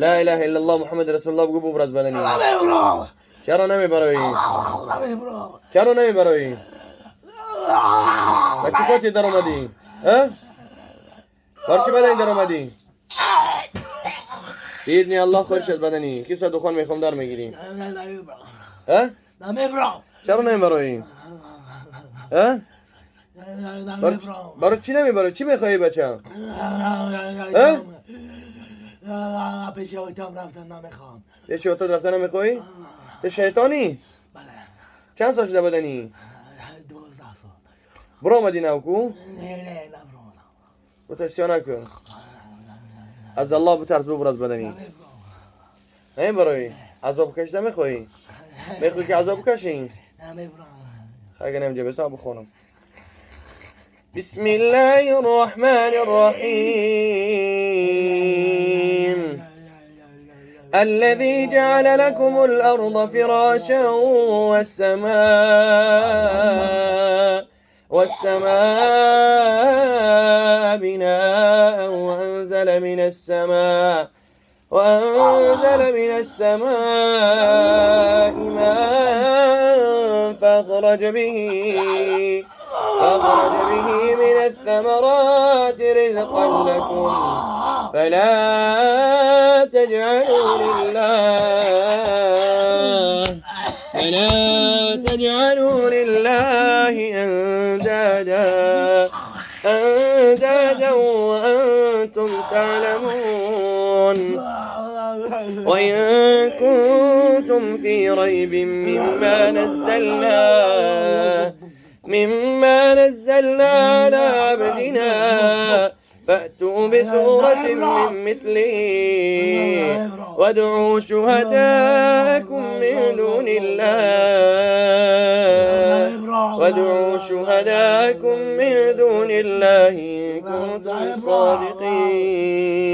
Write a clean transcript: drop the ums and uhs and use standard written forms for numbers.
لا اله الا الله محمد رسول الله بگو ببرز بدنی. نمیبرم. چرا نمیبروی؟ نمیبرم. چرا نمیبروی؟ و چی کتی در اومدی؟ بر چی بدنی در اومدی؟ بیدنی الله خود شد بدنی. کیسا دخان میخوام در میگیری؟ نمیبرم. چرا نمیبروی؟ برای چی نمیبروی؟ چی میخوایی بچه؟ پیش اوتام رفتن نمیخوام. پیش اوتام رفتن نمیخوایی؟ تو شیطانی؟ بله. چند سال شده بدنی؟ 12 سال. برو آمدی نوکو؟ نه نبرم. متاسیا نکن. از الله بترس ببرز بدنی. نمیبروی؟ عذاب کش نمیخوایی؟ میخوایی که عذاب کشی؟ نمیبرم. خیلی نمیجه بسا بخونم. بسم الله الرحمن الرحيم الذي جعل لكم الأرض فراشا والسماء بناء وأنزل من السماء ماء فأخرج به من الثمرات رزقا لكم فلا تجعلوا لله أندادا وأنتم تعلمون وإن كنتم في ريب مما نزلنا على عبدنا فأتوا بسورة من مثله وادعوا شهداءكم من دون الله إن كنتم صادقين.